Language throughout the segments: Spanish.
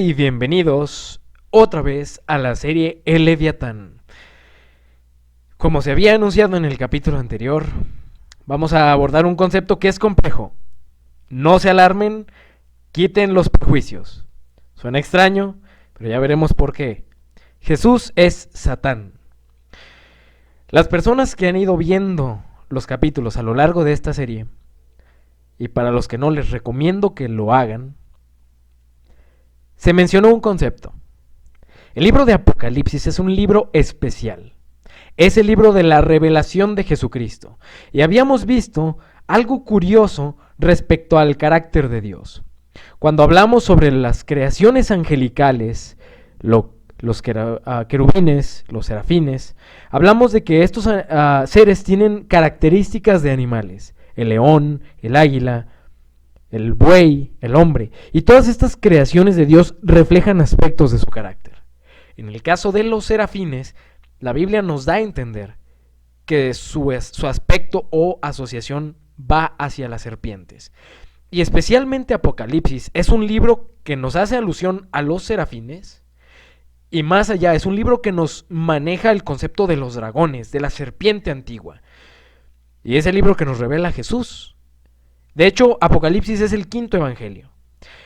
y bienvenidos otra vez a la serie El Leviatán. Como se había anunciado en el capítulo anterior, vamos a abordar un concepto que es complejo. No se alarmen, quiten los prejuicios. Suena extraño, pero ya veremos por qué. Jesús es Satán. Las personas que han ido viendo los capítulos a lo largo de esta serie, y para los que no les recomiendo que lo hagan, se mencionó un concepto. El libro de Apocalipsis es un libro especial. Es el libro de la revelación de Jesucristo. Y habíamos visto algo curioso respecto al carácter de Dios. Cuando hablamos sobre las creaciones angelicales, los querubines, los serafines, hablamos de que estos seres tienen características de animales. El león, el águila, el buey, el hombre. Y todas estas creaciones de Dios reflejan aspectos de su carácter. En el caso de los serafines, la Biblia nos da a entender que su aspecto o asociación va hacia las serpientes. Y especialmente Apocalipsis es un libro que nos hace alusión a los serafines. Y más allá, es un libro que nos maneja el concepto de los dragones, de la serpiente antigua. Y es el libro que nos revela a Jesús. De hecho, Apocalipsis es el quinto evangelio.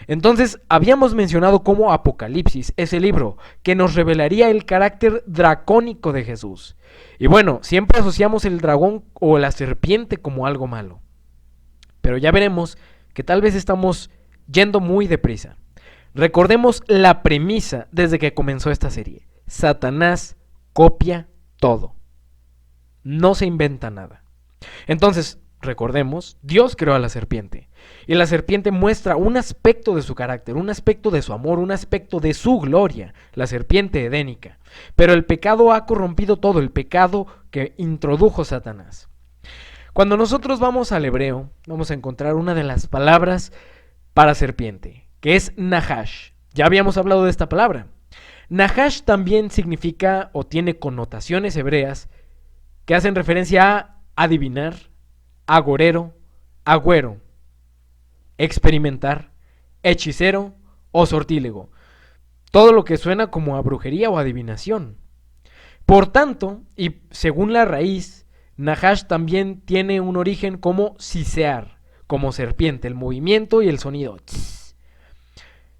Entonces, habíamos mencionado cómo Apocalipsis es el libro que nos revelaría el carácter dracónico de Jesús. Y bueno, siempre asociamos el dragón o la serpiente como algo malo. Pero ya veremos que tal vez estamos yendo muy deprisa. Recordemos la premisa desde que comenzó esta serie. Satanás copia todo. No se inventa nada. Entonces, recordemos, Dios creó a la serpiente. Y la serpiente muestra un aspecto de su carácter, un aspecto de su amor, un aspecto de su gloria, la serpiente edénica. Pero el pecado ha corrompido todo, el pecado que introdujo Satanás. Cuando nosotros vamos al hebreo, vamos a encontrar una de las palabras para serpiente, que es Nahash. Ya habíamos hablado de esta palabra. Nahash también significa o tiene connotaciones hebreas que hacen referencia a adivinar, agorero, agüero, experimentar, hechicero o sortílego. Todo lo que suena como a brujería o adivinación. Por tanto, y según la raíz, Nahash también tiene un origen como sisear, como serpiente, el movimiento y el sonido.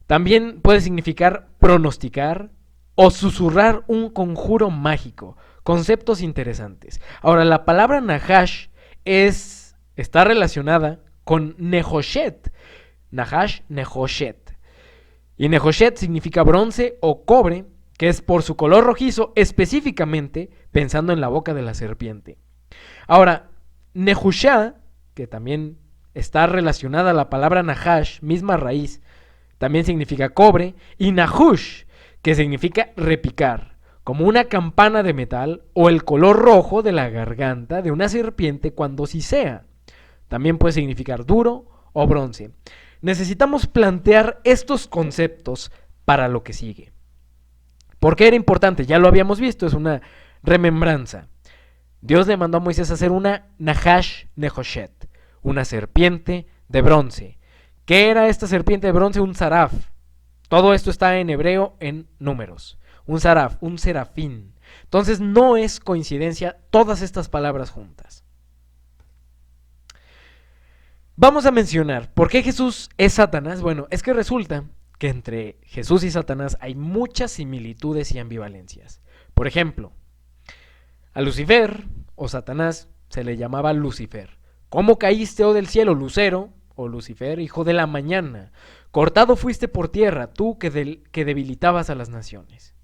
También puede significar pronosticar o susurrar un conjuro mágico. Conceptos interesantes. Ahora, la palabra Nahash está relacionada con Nehoshet. Nahash, Nehoshet. Y Nehoshet significa bronce o cobre, que es por su color rojizo, específicamente pensando en la boca de la serpiente. Ahora, Nehushá, que también está relacionada a la palabra Nahash, misma raíz, también significa cobre, y Nahush, que significa repicar, como una campana de metal o el color rojo de la garganta de una serpiente cuando sisea. También puede significar duro o bronce. Necesitamos plantear estos conceptos para lo que sigue. ¿Por qué era importante? Ya lo habíamos visto, es una remembranza. Dios le mandó a Moisés a hacer una Nahash Nehoshet, una serpiente de bronce. ¿Qué era esta serpiente de bronce? Un saraf. Todo esto está en hebreo en números. Un saraf, un serafín. Entonces no es coincidencia todas estas palabras juntas. Vamos a mencionar por qué Jesús es Satanás. Bueno, es que resulta que entre Jesús y Satanás hay muchas similitudes y ambivalencias. Por ejemplo, a Lucifer o Satanás se le llamaba Lucifer. ¿Cómo caíste, oh del cielo, Lucero? O Lucifer, hijo de la mañana. Cortado fuiste por tierra, tú que debilitabas a las naciones.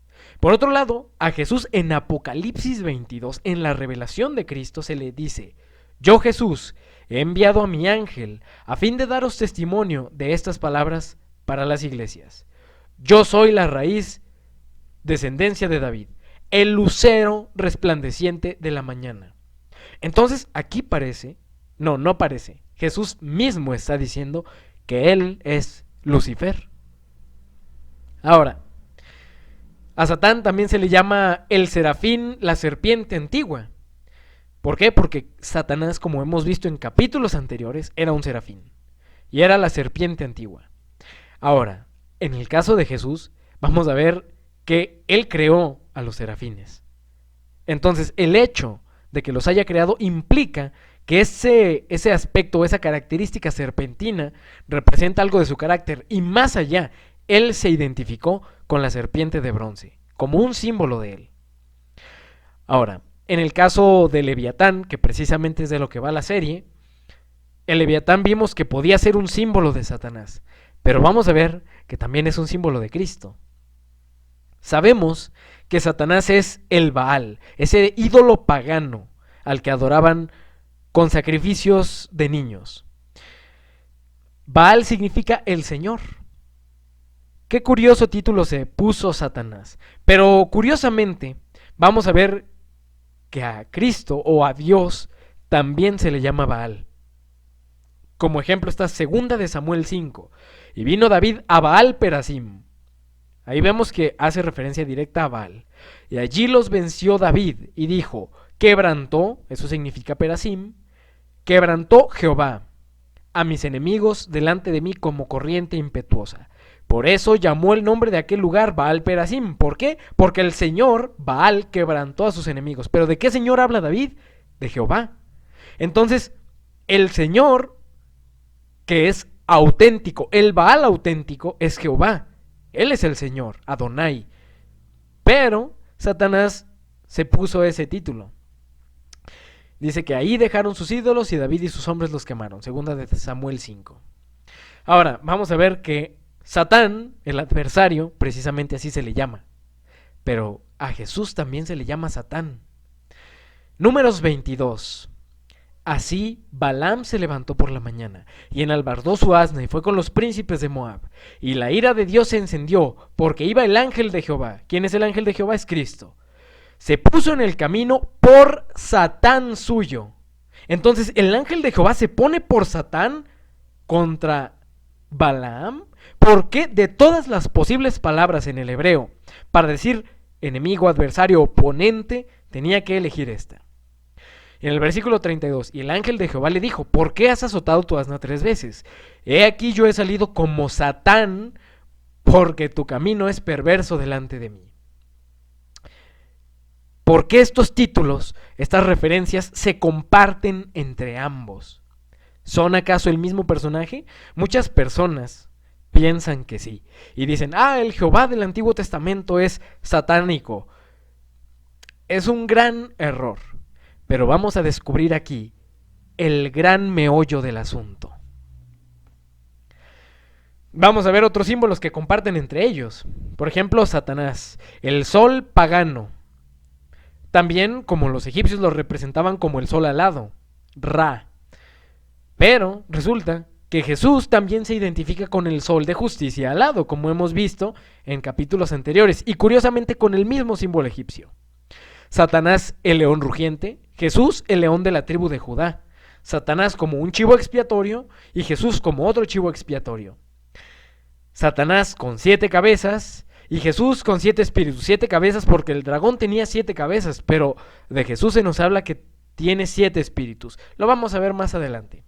Por otro lado, a Jesús en Apocalipsis 22, en la revelación de Cristo, se le dice: yo, Jesús, he enviado a mi ángel a fin de daros testimonio de estas palabras para las iglesias. Yo soy la raíz, descendencia de David, el lucero resplandeciente de la mañana. Entonces, aquí no parece. Jesús mismo está diciendo que él es Lucifer. Ahora, a Satán también se le llama el serafín, la serpiente antigua. ¿Por qué? Porque Satanás, como hemos visto en capítulos anteriores, era un serafín. Y era la serpiente antigua. Ahora, En el caso de Jesús, vamos a ver que Él creó a los serafines. Entonces, el hecho de que los haya creado implica que ese aspecto, esa característica serpentina, representa algo de su carácter. Y más allá, Él se identificó con la serpiente de bronce, como un símbolo de Él. Ahora, en el caso de Leviatán, que precisamente es de lo que va la serie, el Leviatán vimos que podía ser un símbolo de Satanás, pero vamos a ver que también es un símbolo de Cristo. Sabemos que Satanás es el Baal, ese ídolo pagano al que adoraban con sacrificios de niños. Baal significa el Señor. Qué curioso título se puso Satanás. Pero curiosamente, vamos a ver que a Cristo o a Dios también se le llama Baal. Como ejemplo está 2 de Samuel 5. Y vino David a Baal Perasim. Ahí vemos que hace referencia directa a Baal. Y allí los venció David y dijo, quebrantó, eso significa Perasim, quebrantó Jehová a mis enemigos delante de mí como corriente impetuosa. Por eso llamó el nombre de aquel lugar Baal Perasim. ¿Por qué? Porque el Señor, Baal, quebrantó a sus enemigos. ¿Pero de qué Señor habla David? De Jehová. Entonces, el Señor, que es auténtico, el Baal auténtico, es Jehová. Él es el Señor, Adonai. Pero Satanás se puso ese título. Dice que ahí dejaron sus ídolos y David y sus hombres los quemaron. 2 de Samuel 5. Ahora, vamos a ver que Satán, el adversario, precisamente así se le llama. Pero a Jesús también se le llama Satán. Números 22. Así Balaam se levantó por la mañana y enalbardó su asna y fue con los príncipes de Moab. Y la ira de Dios se encendió porque iba el ángel de Jehová. ¿Quién es el ángel de Jehová? Es Cristo. Se puso en el camino por Satán suyo. Entonces el ángel de Jehová se pone por Satán contra Balaam. ¿Por qué? De todas las posibles palabras en el hebreo para decir enemigo, adversario, oponente, tenía que elegir esta. En el versículo 32, y el ángel de Jehová le dijo, ¿por qué has azotado tu asna 3 veces? He aquí yo he salido como Satán, porque tu camino es perverso delante de mí. ¿Por qué estos títulos, estas referencias, se comparten entre ambos? ¿Son acaso el mismo personaje? Muchas personas piensan que sí, y dicen, el Jehová del Antiguo Testamento es satánico. Es un gran error. Pero vamos a descubrir aquí el gran meollo del asunto. Vamos a ver otros símbolos que comparten entre ellos. Por ejemplo, Satanás, el sol pagano. También, como los egipcios lo representaban como el sol alado, Ra. Pero resulta que Jesús también se identifica con el sol de justicia alado, como hemos visto en capítulos anteriores, y curiosamente con el mismo símbolo egipcio. Satanás, el león rugiente, Jesús, el león de la tribu de Judá. Satanás como un chivo expiatorio y Jesús como otro chivo expiatorio. Satanás con 7 cabezas y Jesús con 7 espíritus. 7 cabezas porque el dragón tenía 7 cabezas, pero de Jesús se nos habla que tiene 7 espíritus. Lo vamos a ver más adelante.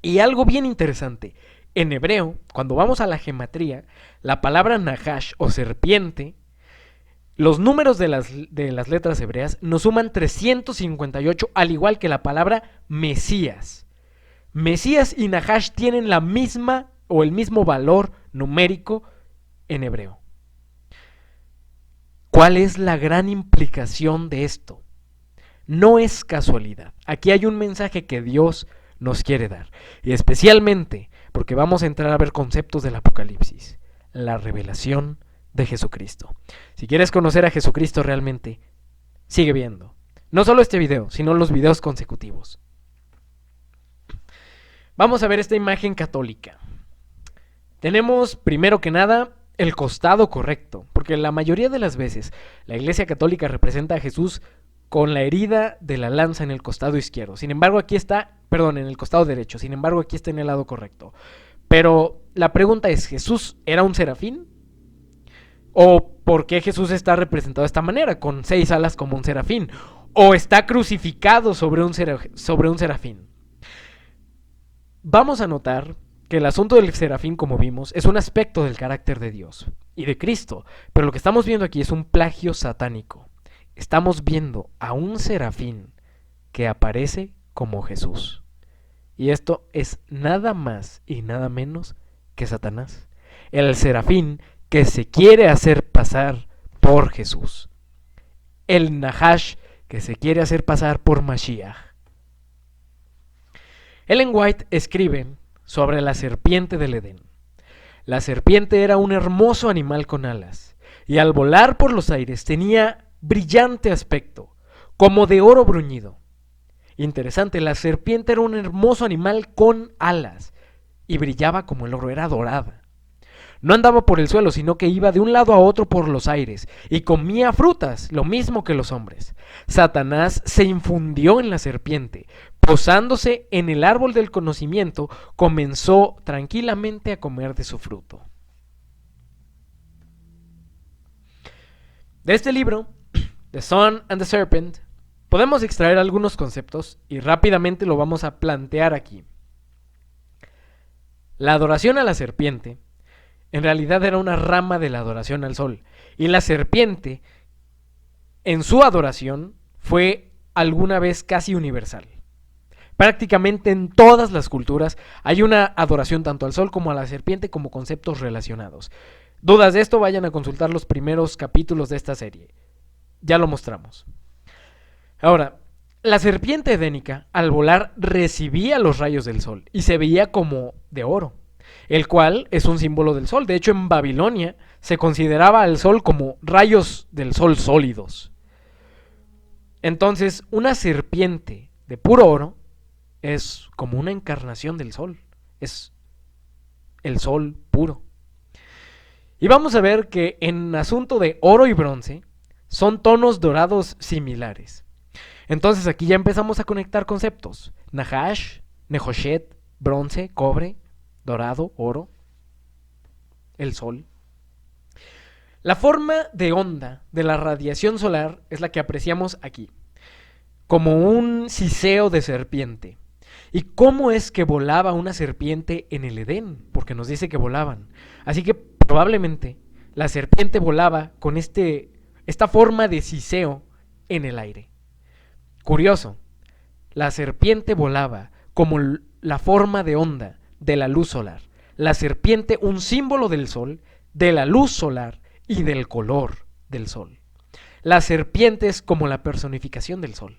Y algo bien interesante, en hebreo, cuando vamos a la gematría, la palabra Nahash o serpiente, los números de las letras hebreas nos suman 358, al igual que la palabra Mesías. Mesías y Nahash tienen la misma o el mismo valor numérico en hebreo. ¿Cuál es la gran implicación de esto? No es casualidad. Aquí hay un mensaje que Dios nos quiere dar. Y especialmente porque vamos a entrar a ver conceptos del Apocalipsis. La revelación de Jesucristo. Si quieres conocer a Jesucristo realmente, sigue viendo. No solo este video, sino los videos consecutivos. Vamos a ver esta imagen católica. Tenemos, primero que nada, el costado correcto, porque la mayoría de las veces la Iglesia Católica representa a Jesús con la herida de la lanza en el costado izquierdo. Sin embargo, aquí está, en el costado derecho. Sin embargo, aquí está en el lado correcto. Pero la pregunta es, ¿Jesús era un serafín? ¿O por qué Jesús está representado de esta manera, con 6 alas como un serafín? ¿O está crucificado sobre un serafín? Vamos a notar que el asunto del serafín, como vimos, es un aspecto del carácter de Dios y de Cristo, pero lo que estamos viendo aquí es un plagio satánico. Estamos viendo a un serafín que aparece como Jesús. Y esto es nada más y nada menos que Satanás, el serafín que se quiere hacer pasar por Jesús, el Nahash que se quiere hacer pasar por Mashiach. Ellen White escribe sobre la serpiente del Edén. La serpiente era un hermoso animal con alas, y al volar por los aires tenía brillante aspecto, como de oro bruñido. Interesante, la serpiente era un hermoso animal con alas, y brillaba como el oro, era dorada. No andaba por el suelo, sino que iba de un lado a otro por los aires, y comía frutas, lo mismo que los hombres. Satanás se infundió en la serpiente, posándose en el árbol del conocimiento, comenzó tranquilamente a comer de su fruto. De este libro, The Son and the Serpent, podemos extraer algunos conceptos y rápidamente lo vamos a plantear aquí. La adoración a la serpiente en realidad era una rama de la adoración al sol, y la serpiente en su adoración fue alguna vez casi universal. Prácticamente en todas las culturas hay una adoración tanto al sol como a la serpiente como conceptos relacionados. Dudas de esto, vayan a consultar los primeros capítulos de esta serie. Ya lo mostramos. Ahora, la serpiente edénica al volar recibía los rayos del sol y se veía como de oro, el cual es un símbolo del sol. De hecho, en Babilonia se consideraba al sol como rayos del sol sólidos. Entonces, una serpiente de puro oro es como una encarnación del sol. Es el sol puro. Y vamos a ver que en asunto de oro y bronce son tonos dorados similares. Entonces aquí ya empezamos a conectar conceptos. Nahash, Nehoshet, bronce, cobre, dorado, oro, el sol. La forma de onda de la radiación solar es la que apreciamos aquí, como un ciseo de serpiente. ¿Y cómo es que volaba una serpiente en el Edén? Porque nos dice que volaban. Así que probablemente la serpiente volaba con esta forma de ciseo en el aire. Curioso, la serpiente volaba como la forma de onda de la luz solar. La serpiente, un símbolo del sol, de la luz solar y del color del sol. La serpiente es como la personificación del sol.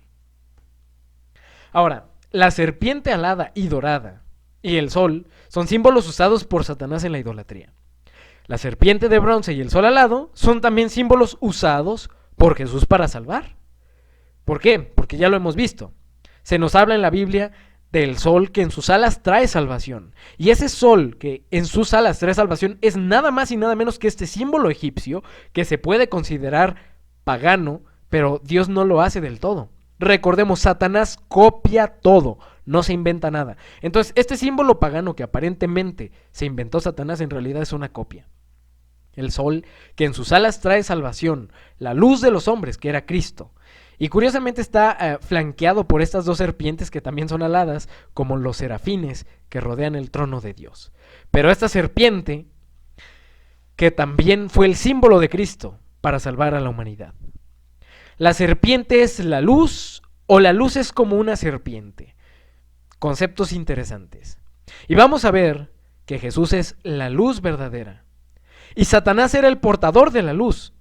Ahora, la serpiente alada y dorada y el sol son símbolos usados por Satanás en la idolatría. La serpiente de bronce y el sol alado son también símbolos usados por Jesús para salvar. ¿Por qué? Porque ya lo hemos visto. Se nos habla en la Biblia del sol que en sus alas trae salvación. Y ese sol que en sus alas trae salvación es nada más y nada menos que este símbolo egipcio que se puede considerar pagano, pero Dios no lo hace del todo. Recordemos, Satanás copia todo, no se inventa nada. Entonces, este símbolo pagano que aparentemente se inventó Satanás en realidad es una copia. El sol que en sus alas trae salvación, la luz de los hombres, que era Cristo. Y curiosamente está flanqueado por estas dos serpientes que también son aladas, como los serafines que rodean el trono de Dios. Pero esta serpiente, que también fue el símbolo de Cristo para salvar a la humanidad. ¿La serpiente es la luz o la luz es como una serpiente? Conceptos interesantes. Y vamos a ver que Jesús es la luz verdadera. Y Satanás era el portador de la luz.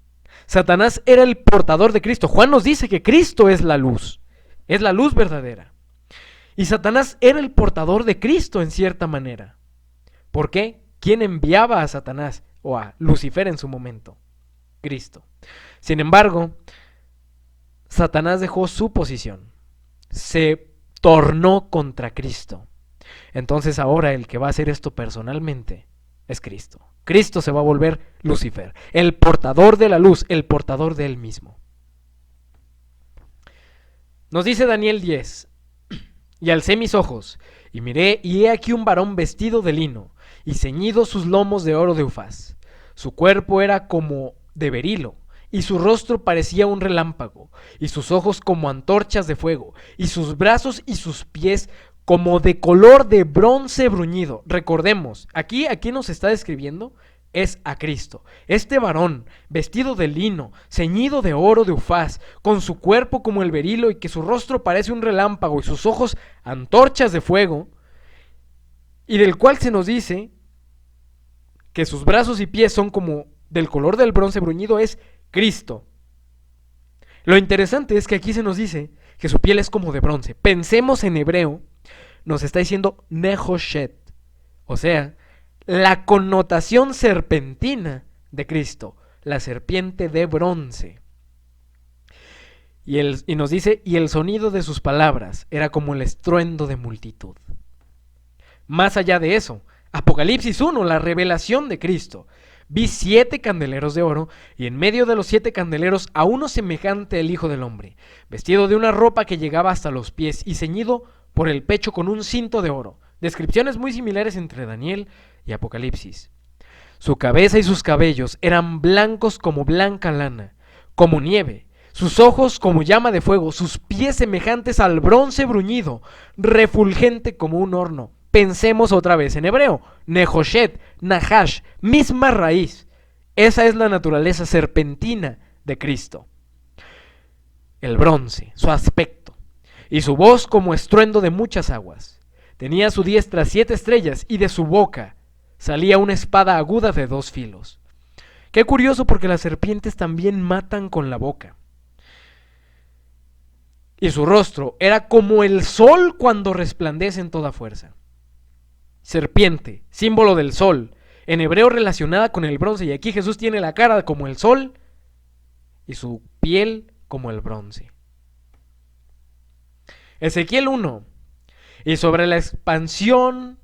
Satanás era el portador de Cristo. Juan nos dice que Cristo es la luz verdadera. Y Satanás era el portador de Cristo en cierta manera. ¿Por qué? ¿Quién enviaba a Satanás o a Lucifer en su momento? Cristo. Sin embargo, Satanás dejó su posición. Se tornó contra Cristo. Entonces ahora el que va a hacer esto personalmente es Cristo. Cristo se va a volver Lucifer, el portador de la luz, el portador de él mismo. Nos dice Daniel 10, y alcé mis ojos, y miré, y he aquí un varón vestido de lino, y ceñido sus lomos de oro de Ufaz. Su cuerpo era como de berilo, y su rostro parecía un relámpago, y sus ojos como antorchas de fuego, y sus brazos y sus pies como de color de bronce bruñido. Recordemos, aquí nos está describiendo es a Cristo. Este varón, vestido de lino, ceñido de oro de Ufaz, con su cuerpo como el berilo y que su rostro parece un relámpago y sus ojos antorchas de fuego, y del cual se nos dice que sus brazos y pies son como del color del bronce bruñido, es Cristo. Lo interesante es que aquí se nos dice que su piel es como de bronce. Pensemos en hebreo, nos está diciendo Nehoshet, o sea, la connotación serpentina de Cristo, la serpiente de bronce. Y nos dice, y el sonido de sus palabras era como el estruendo de multitud. Más allá de eso, Apocalipsis 1, la revelación de Cristo. Vi 7 candeleros de oro, y en medio de los 7 candeleros a uno semejante al Hijo del Hombre, vestido de una ropa que llegaba hasta los pies y ceñido por el pecho con un cinto de oro. Descripciones muy similares entre Daniel y Apocalipsis. Su cabeza y sus cabellos eran blancos como blanca lana, como nieve, sus ojos como llama de fuego, sus pies semejantes al bronce bruñido, refulgente como un horno. Pensemos otra vez en hebreo, Nehoshet, Nahash, misma raíz. Esa es la naturaleza serpentina de Cristo. El bronce, su aspecto, y su voz como estruendo de muchas aguas. Tenía a su diestra 7 estrellas y de su boca salía una espada aguda de 2 filos. Qué curioso, porque las serpientes también matan con la boca. Y su rostro era como el sol cuando resplandece en toda fuerza. Serpiente, símbolo del sol, en hebreo relacionada con el bronce, y aquí Jesús tiene la cara como el sol y su piel como el bronce. Ezequiel 1. Y sobre la expansión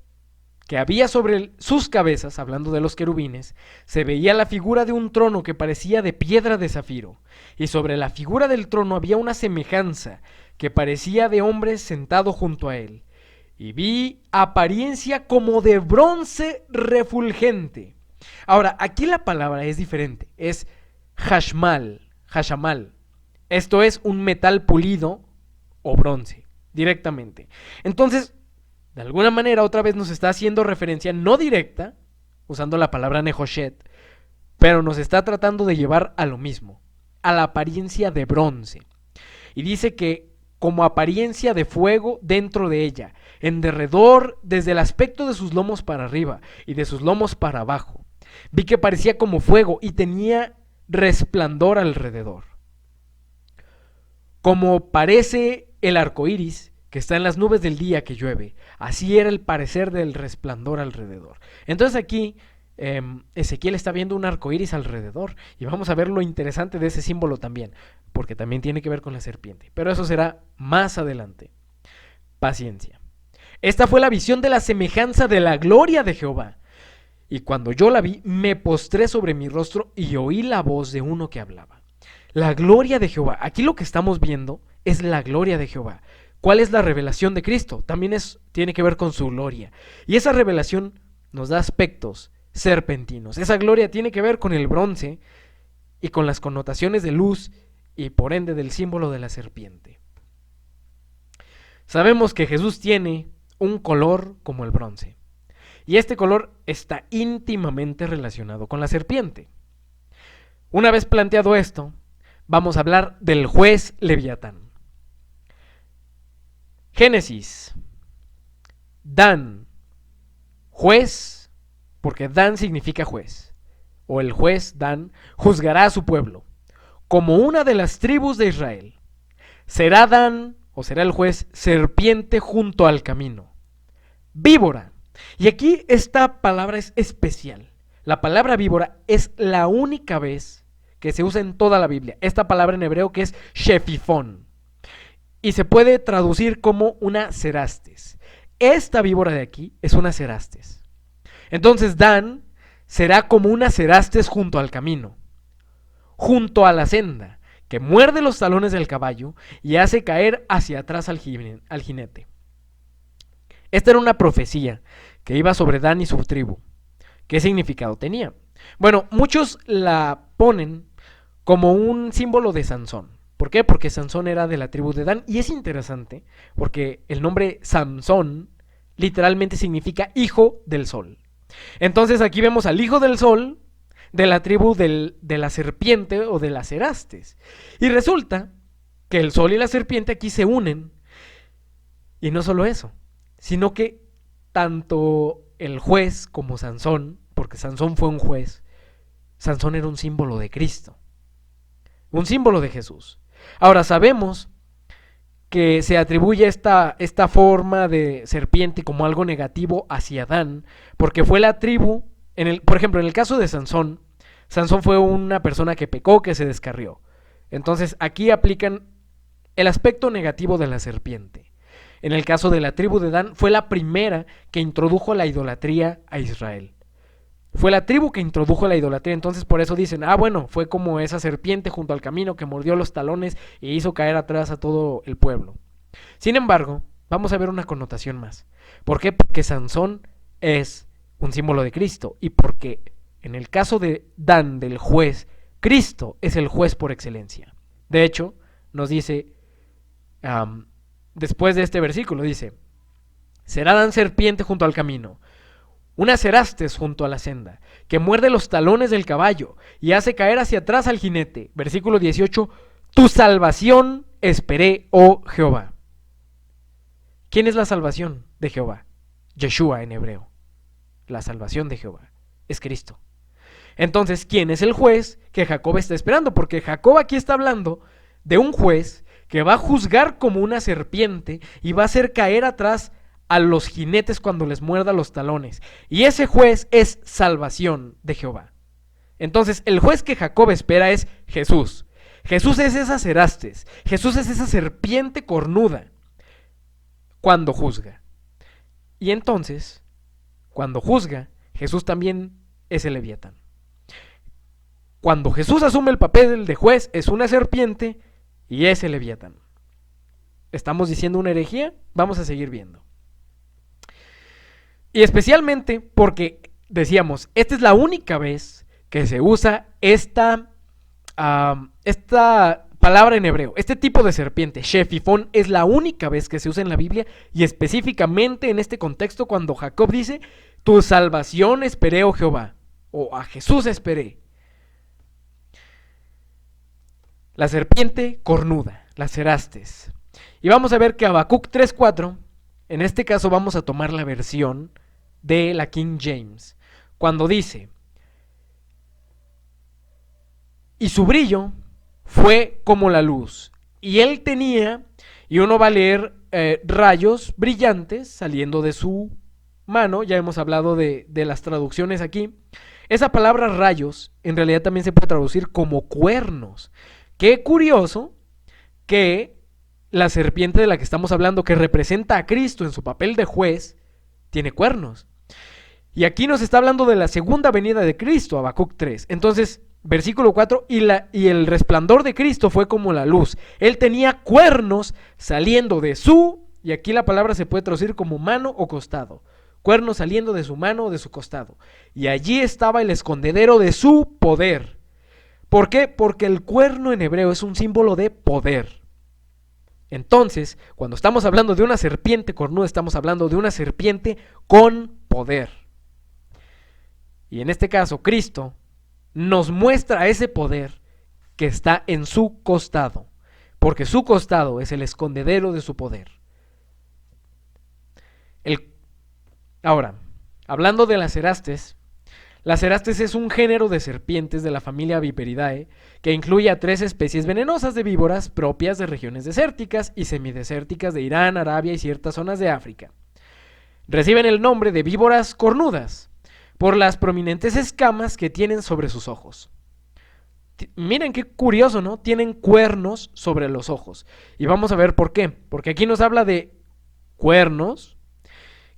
que había sobre sus cabezas, hablando de los querubines, se veía la figura de un trono que parecía de piedra de zafiro, y sobre la figura del trono había una semejanza que parecía de hombre sentado junto a él, y vi apariencia como de bronce refulgente. Ahora, aquí la palabra es diferente, es hashamal. Esto es un metal pulido o bronce, directamente. Entonces, de alguna manera, otra vez nos está haciendo referencia no directa, usando la palabra Nehoshet, pero nos está tratando de llevar a lo mismo, a la apariencia de bronce. Y dice que como apariencia de fuego dentro de ella, en derredor, desde el aspecto de sus lomos para arriba y de sus lomos para abajo. Vi que parecía como fuego y tenía resplandor alrededor. Como parece el arco iris que está en las nubes del día que llueve, así era el parecer del resplandor alrededor. Entonces aquí Ezequiel está viendo un arco iris alrededor, y vamos a ver lo interesante de ese símbolo también, porque también tiene que ver con la serpiente, pero eso será más adelante. Paciencia. Esta fue la visión de la semejanza de la gloria de Jehová, y cuando yo la vi, me postré sobre mi rostro y oí la voz de uno que hablaba. La gloria de Jehová. Aquí lo que estamos viendo es la gloria de Jehová. ¿Cuál es la revelación de Cristo? También tiene que ver con su gloria. Y esa revelación nos da aspectos serpentinos. Esa gloria tiene que ver con el bronce y con las connotaciones de luz y por ende del símbolo de la serpiente. Sabemos que Jesús tiene un color como el bronce. Y este color está íntimamente relacionado con la serpiente. Una vez planteado esto, vamos a hablar del juez Leviatán. Génesis. Dan, juez, porque Dan significa juez, o el juez Dan, juzgará a su pueblo, como una de las tribus de Israel. Será Dan, o será el juez, serpiente junto al camino. Víbora. Y aquí esta palabra es especial. La palabra víbora es la única vez que se usa en toda la Biblia. Esta palabra en hebreo que es shefifón. Y se puede traducir como una cerastes. Esta víbora de aquí es una cerastes. Entonces Dan será como una cerastes junto al camino, junto a la senda, que muerde los talones del caballo y hace caer hacia atrás al jinete. Esta era una profecía que iba sobre Dan y su tribu. ¿Qué significado tenía? Bueno, muchos la ponen como un símbolo de Sansón. ¿Por qué? Porque Sansón era de la tribu de Dan. Y es interesante porque el nombre Samsón literalmente significa hijo del sol. Entonces aquí vemos al hijo del sol de la tribu de la serpiente o de las Cerastes. Y resulta que el sol y la serpiente aquí se unen. Y no solo eso, sino que tanto el juez como Sansón, porque Sansón fue un juez, Sansón era un símbolo de Cristo, un símbolo de Jesús. Ahora sabemos que se atribuye esta forma de serpiente como algo negativo hacia Adán, porque fue la tribu, por ejemplo, en el caso de Sansón, Sansón fue una persona que pecó, que se descarrió. Entonces aquí aplican el aspecto negativo de la serpiente. En el caso de la tribu de Dan, fue la primera que introdujo la idolatría a Israel. Fue la tribu que introdujo la idolatría, entonces por eso dicen, bueno, fue como esa serpiente junto al camino que mordió los talones e hizo caer atrás a todo el pueblo. Sin embargo, vamos a ver una connotación más. ¿Por qué? Porque Sansón es un símbolo de Cristo y porque en el caso de Dan, del juez, Cristo es el juez por excelencia. De hecho, nos dice, después de este versículo, dice, será Dan serpiente junto al camino, una cerastes junto a la senda, que muerde los talones del caballo y hace caer hacia atrás al jinete. Versículo 18, tu salvación esperé, oh Jehová. ¿Quién es la salvación de Jehová? Yeshua en hebreo. La salvación de Jehová es Cristo. Entonces, ¿quién es el juez que Jacob está esperando? Porque Jacob aquí está hablando de un juez que va a juzgar como una serpiente y va a hacer caer atrás a los jinetes cuando les muerda los talones. Y ese juez es salvación de Jehová. Entonces, el juez que Jacob espera es Jesús. Jesús es esa cerastes. Jesús es esa serpiente cornuda cuando juzga. Y entonces, cuando juzga, Jesús también es el Leviatán. Cuando Jesús asume el papel de juez, es una serpiente y es el Leviatán. ¿Estamos diciendo una herejía? Vamos a seguir viendo. Y especialmente porque, decíamos, esta es la única vez que se usa esta palabra en hebreo. Este tipo de serpiente, Shefifón, es la única vez que se usa en la Biblia y específicamente en este contexto cuando Jacob dice, tu salvación esperé, oh Jehová, o a Jesús esperé. La serpiente cornuda, las cerastes. Y vamos a ver que Habacuc 3:4, en este caso vamos a tomar la versión de la King James, cuando dice, y su brillo fue como la luz, y él tenía, y uno va a leer rayos brillantes saliendo de su mano. Ya hemos hablado de las traducciones aquí. Esa palabra rayos en realidad también se puede traducir como cuernos. Qué curioso que la serpiente de la que estamos hablando, que representa a Cristo en su papel de juez, tiene cuernos. Y aquí nos está hablando de la segunda venida de Cristo, Habacuc 3. Entonces, versículo 4, y el resplandor de Cristo fue como la luz. Él tenía cuernos saliendo de su, y aquí la palabra se puede traducir como mano o costado. Cuernos saliendo de su mano o de su costado. Y allí estaba el escondedero de su poder. ¿Por qué? Porque el cuerno en hebreo es un símbolo de poder. Entonces, cuando estamos hablando de una serpiente cornuda, estamos hablando de una serpiente con poder. Y en este caso, Cristo nos muestra ese poder que está en su costado, porque su costado es el escondedero de su poder. Ahora, hablando de las cerastes es un género de serpientes de la familia Viperidae que incluye a 3 especies venenosas de víboras propias de regiones desérticas y semidesérticas de Irán, Arabia y ciertas zonas de África. Reciben el nombre de víboras cornudas por las prominentes escamas que tienen sobre sus ojos. Miren qué curioso, ¿no? Tienen cuernos sobre los ojos. Y vamos a ver por qué. Porque aquí nos habla de cuernos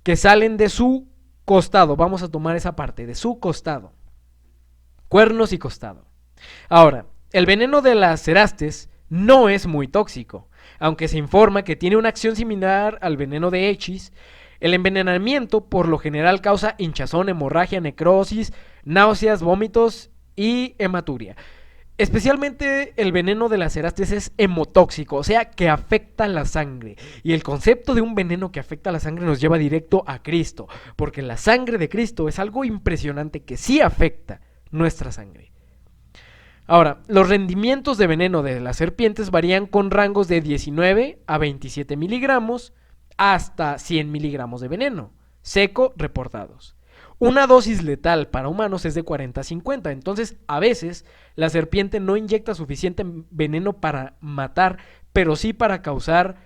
que salen de su costado. Vamos a tomar esa parte, de su costado. Cuernos y costado. Ahora, el veneno de las cerastes no es muy tóxico, aunque se informa que tiene una acción similar al veneno de Echis. El envenenamiento por lo general causa hinchazón, hemorragia, necrosis, náuseas, vómitos y hematuria. Especialmente el veneno de las cerastes es hemotóxico, o sea, que afecta la sangre. Y el concepto de un veneno que afecta la sangre nos lleva directo a Cristo, porque la sangre de Cristo es algo impresionante que sí afecta nuestra sangre. Ahora, los rendimientos de veneno de las serpientes varían con rangos de 19 a 27 miligramos hasta 100 miligramos de veneno seco reportados. Una dosis letal para humanos es de 40 a 50, entonces a veces la serpiente no inyecta suficiente veneno para matar, pero sí para causar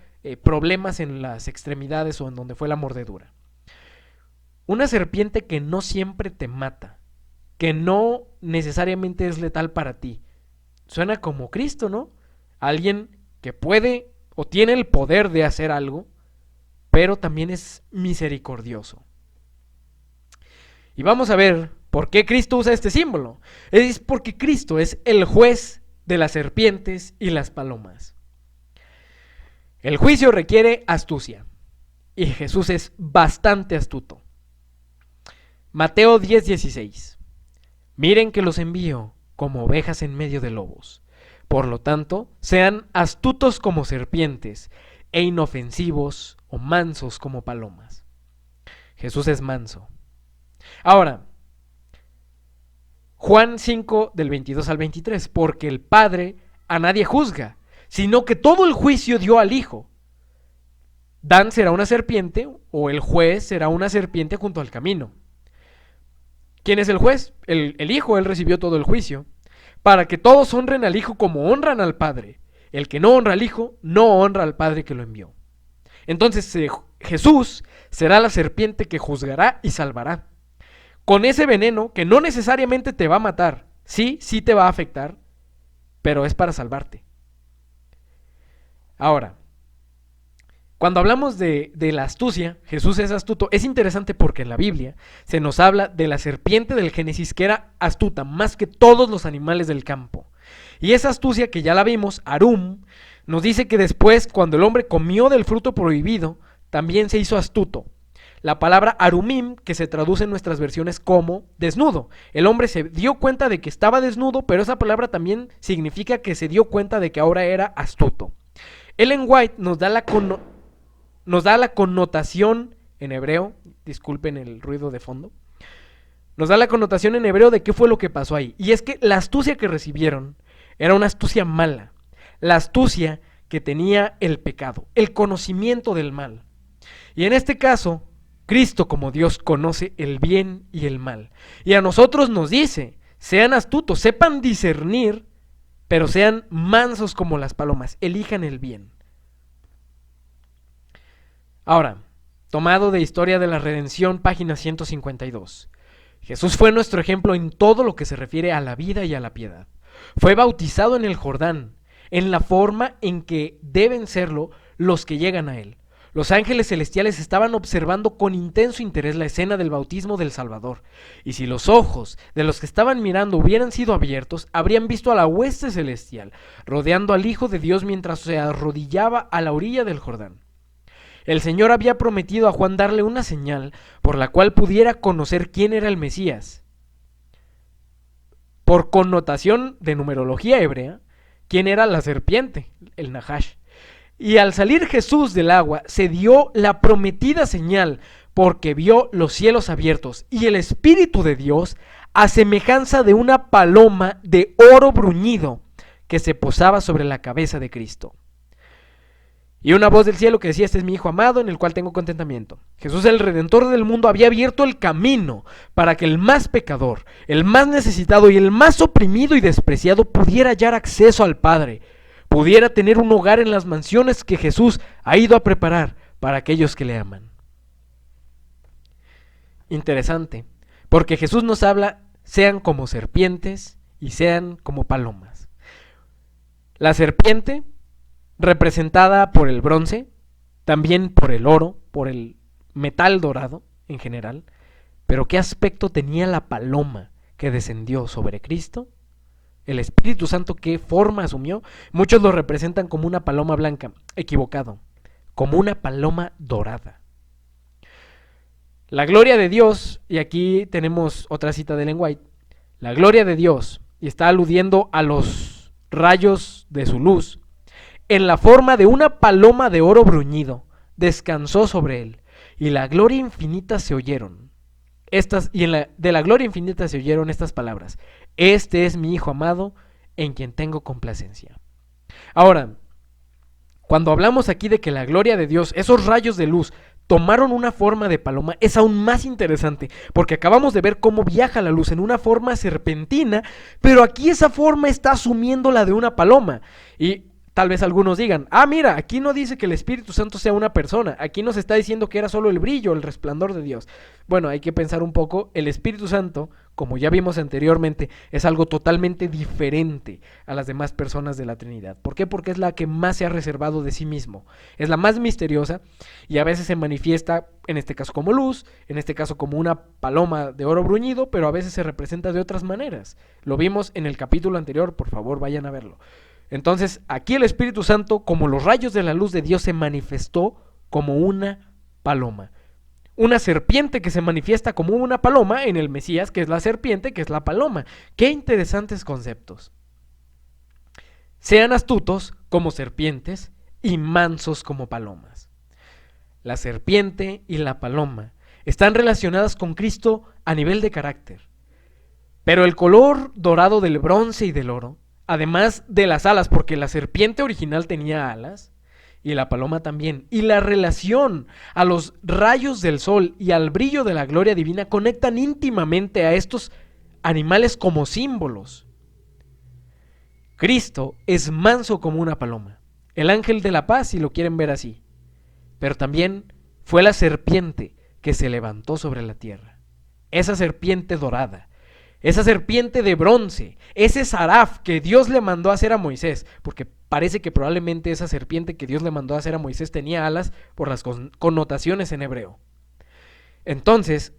problemas en las extremidades o en donde fue la mordedura. Una serpiente que no siempre te mata, que no necesariamente es letal para ti, suena como Cristo, ¿no? Alguien que puede o tiene el poder de hacer algo, pero también es misericordioso. Y vamos a ver por qué Cristo usa este símbolo. Es porque Cristo es el juez de las serpientes y las palomas. El juicio requiere astucia, y Jesús es bastante astuto. Mateo 10:16. Miren que los envío como ovejas en medio de lobos. Por lo tanto, sean astutos como serpientes e inofensivos o mansos como palomas. Jesús es manso. Ahora, Juan 5 del 22 al 23, porque el Padre a nadie juzga, sino que todo el juicio dio al Hijo. Dan será una serpiente, o el juez será una serpiente junto al camino. ¿Quién es el juez? El Hijo, él recibió todo el juicio, para que todos honren al Hijo como honran al Padre. El que no honra al Hijo, no honra al Padre que lo envió. Entonces Jesús será la serpiente que juzgará y salvará. Con ese veneno que no necesariamente te va a matar, sí te va a afectar, pero es para salvarte. Ahora, cuando hablamos de la astucia, Jesús es astuto, es interesante porque en la Biblia se nos habla de la serpiente del Génesis que era astuta más que todos los animales del campo. Y esa astucia que ya la vimos, Arum, nos dice que después, cuando el hombre comió del fruto prohibido, también se hizo astuto. La palabra arumim, que se traduce en nuestras versiones como desnudo. El hombre se dio cuenta de que estaba desnudo, pero esa palabra también significa que se dio cuenta de que ahora era astuto. Ellen White nos da la connotación en hebreo, disculpen el ruido de fondo, nos da la connotación en hebreo de qué fue lo que pasó ahí. Y es que la astucia que recibieron era una astucia mala, la astucia que tenía el pecado, el conocimiento del mal. Y en este caso, Cristo como Dios conoce el bien y el mal. Y a nosotros nos dice, sean astutos, sepan discernir, pero sean mansos como las palomas, elijan el bien. Ahora, tomado de Historia de la Redención, página 152. Jesús fue nuestro ejemplo en todo lo que se refiere a la vida y a la piedad. Fue bautizado en el Jordán, en la forma en que deben serlo los que llegan a él. Los ángeles celestiales estaban observando con intenso interés la escena del bautismo del Salvador, y si los ojos de los que estaban mirando hubieran sido abiertos, habrían visto a la hueste celestial, rodeando al Hijo de Dios mientras se arrodillaba a la orilla del Jordán. El Señor había prometido a Juan darle una señal por la cual pudiera conocer quién era el Mesías. Por connotación de numerología hebrea, quién era la serpiente, el Nahash. Y al salir Jesús del agua, se dio la prometida señal, porque vio los cielos abiertos y el Espíritu de Dios a semejanza de una paloma de oro bruñido que se posaba sobre la cabeza de Cristo. Y una voz del cielo que decía, este es mi Hijo amado en el cual tengo contentamiento. Jesús, el Redentor del mundo, había abierto el camino para que el más pecador, el más necesitado y el más oprimido y despreciado pudiera hallar acceso al Padre, pudiera tener un hogar en las mansiones que Jesús ha ido a preparar para aquellos que le aman. Interesante, porque Jesús nos habla, sean como serpientes y sean como palomas. La serpiente, representada por el bronce, también por el oro, por el metal dorado en general. Pero ¿qué aspecto tenía la paloma que descendió sobre Cristo? El Espíritu Santo, ¿qué forma asumió? Muchos lo representan como una paloma blanca. Equivocado, como una paloma dorada. La gloria de Dios, y aquí tenemos otra cita de Ellen White, la gloria de Dios y está aludiendo a los rayos de su luz, en la forma de una paloma de oro bruñido, descansó sobre él, y la gloria infinita se oyeron. De la gloria infinita se oyeron estas palabras: este es mi Hijo amado, en quien tengo complacencia. Ahora, cuando hablamos aquí de que la gloria de Dios, esos rayos de luz, tomaron una forma de paloma, es aún más interesante, porque acabamos de ver cómo viaja la luz en una forma serpentina, pero aquí esa forma está asumiendo la de una paloma. Y tal vez algunos digan, mira, aquí no dice que el Espíritu Santo sea una persona, aquí nos está diciendo que era solo el brillo, el resplandor de Dios. Bueno, hay que pensar un poco, el Espíritu Santo, como ya vimos anteriormente, es algo totalmente diferente a las demás personas de la Trinidad. ¿Por qué? Porque es la que más se ha reservado de sí mismo, es la más misteriosa y a veces se manifiesta, en este caso como luz, en este caso como una paloma de oro bruñido, pero a veces se representa de otras maneras. Lo vimos en el capítulo anterior, por favor vayan a verlo. Entonces, aquí el Espíritu Santo, como los rayos de la luz de Dios, se manifestó como una paloma. Una serpiente que se manifiesta como una paloma en el Mesías, que es la serpiente, que es la paloma. ¡Qué interesantes conceptos! Sean astutos como serpientes y mansos como palomas. La serpiente y la paloma están relacionadas con Cristo a nivel de carácter. Pero el color dorado del bronce y del oro, además de las alas, porque la serpiente original tenía alas, y la paloma también, y la relación a los rayos del sol y al brillo de la gloria divina conectan íntimamente a estos animales como símbolos. Cristo es manso como una paloma, el ángel de la paz, si lo quieren ver así, pero también fue la serpiente que se levantó sobre la tierra, esa serpiente dorada, esa serpiente de bronce, ese saraf que Dios le mandó a hacer a Moisés, porque parece que probablemente esa serpiente que Dios le mandó a hacer a Moisés tenía alas por las connotaciones en hebreo. Entonces,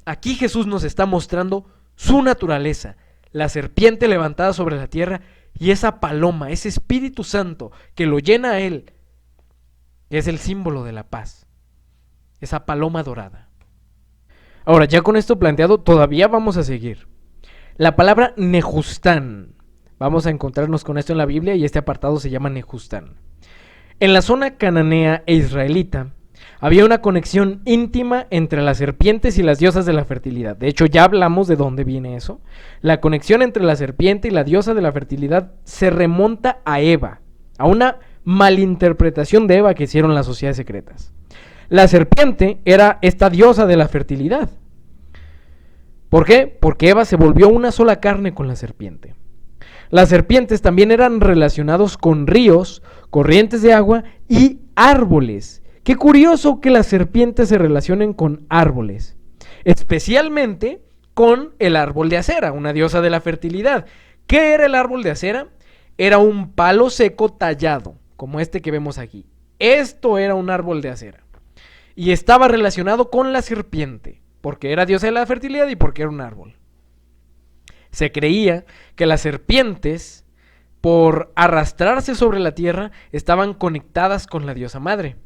aquí Jesús nos está mostrando su naturaleza, la serpiente levantada sobre la tierra y esa paloma, ese Espíritu Santo que lo llena a él, es el símbolo de la paz, esa paloma dorada. Ahora, ya con esto planteado, todavía vamos a seguir. La palabra Nejustán, vamos a encontrarnos con esto en la Biblia y este apartado se llama Nejustán. En la zona cananea e israelita había una conexión íntima entre las serpientes y las diosas de la fertilidad. De hecho, ya hablamos de dónde viene eso. La conexión entre la serpiente y la diosa de la fertilidad se remonta a Eva, a una malinterpretación de Eva que hicieron las sociedades secretas. La serpiente era esta diosa de la fertilidad. ¿Por qué? Porque Eva se volvió una sola carne con la serpiente. Las serpientes también eran relacionados con ríos, corrientes de agua y árboles. Qué curioso que las serpientes se relacionen con árboles, especialmente con el árbol de acera, una diosa de la fertilidad. ¿Qué era el árbol de acera? Era un palo seco tallado, como este que vemos aquí. Esto era un árbol de acera. Y estaba relacionado con la serpiente, porque era diosa de la fertilidad y porque era un árbol. Se creía que las serpientes, por arrastrarse sobre la tierra, estaban conectadas con la diosa madre.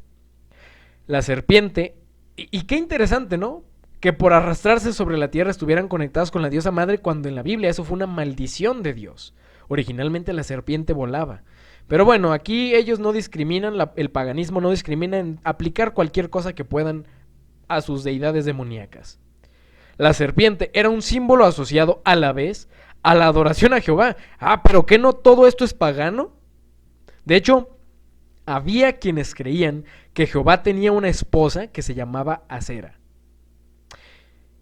La serpiente, y qué interesante, ¿no? Que por arrastrarse sobre la tierra estuvieran conectadas con la diosa madre, cuando en la Biblia eso fue una maldición de Dios. Originalmente la serpiente volaba. Pero bueno, aquí ellos no discriminan, el paganismo no discrimina en aplicar cualquier cosa que puedan a sus deidades demoníacas. La serpiente era un símbolo asociado a la vez a la adoración a Jehová. ¿Pero qué no todo esto es pagano? De hecho, había quienes creían que Jehová tenía una esposa que se llamaba Acera.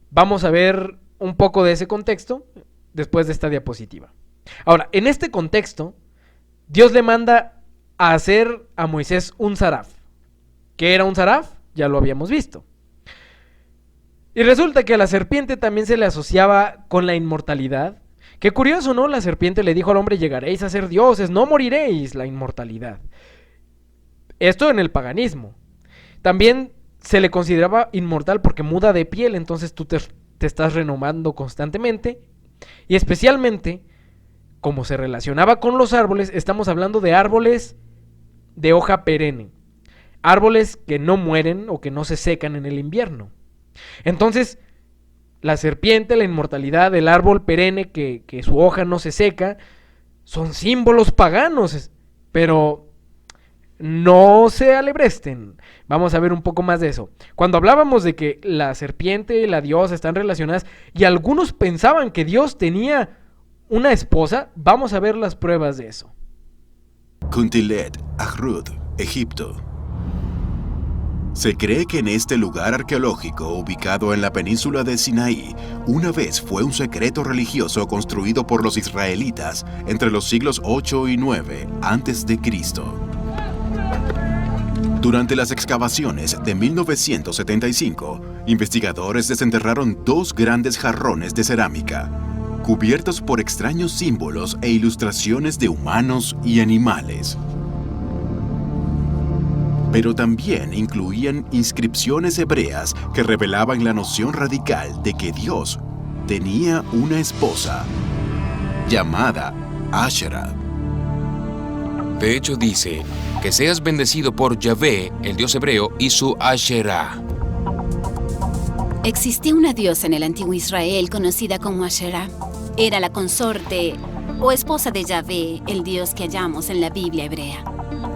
Vamos a ver un poco de ese contexto después de esta diapositiva. Ahora, en este contexto, Dios le manda a hacer a Moisés un saraf. ¿Qué era un saraf? Ya lo habíamos visto. Y resulta que a la serpiente también se le asociaba con la inmortalidad. Qué curioso, ¿no? La serpiente le dijo al hombre: llegaréis a ser dioses, no moriréis, la inmortalidad. Esto en el paganismo. También se le consideraba inmortal porque muda de piel, entonces tú te estás renovando constantemente. Y especialmente, como se relacionaba con los árboles, estamos hablando de árboles de hoja perenne. Árboles que no mueren o que no se secan en el invierno. Entonces, La serpiente, la inmortalidad, el árbol perenne que su hoja no se seca, son símbolos paganos, pero no se alebresten. Vamos a ver un poco más de eso. Cuando hablábamos de que la serpiente y la diosa están relacionadas y algunos pensaban que Dios tenía una esposa, vamos a ver las pruebas de eso. Kuntilet, Ahrud, Egipto. Se cree que en este lugar arqueológico, ubicado en la península de Sinaí, una vez fue un secreto religioso construido por los israelitas entre los siglos 8 y 9 a.C. Durante las excavaciones de 1975, investigadores desenterraron 2 grandes jarrones de cerámica, cubiertos por extraños símbolos e ilustraciones de humanos y animales. Pero también incluían inscripciones hebreas que revelaban la noción radical de que Dios tenía una esposa llamada Asherah. De hecho dice, que seas bendecido por Yahvé, el dios hebreo, y su Asherah. Existía una diosa en el antiguo Israel conocida como Asherah. Era la consorte o esposa de Yahvé, el dios que hallamos en la Biblia hebrea.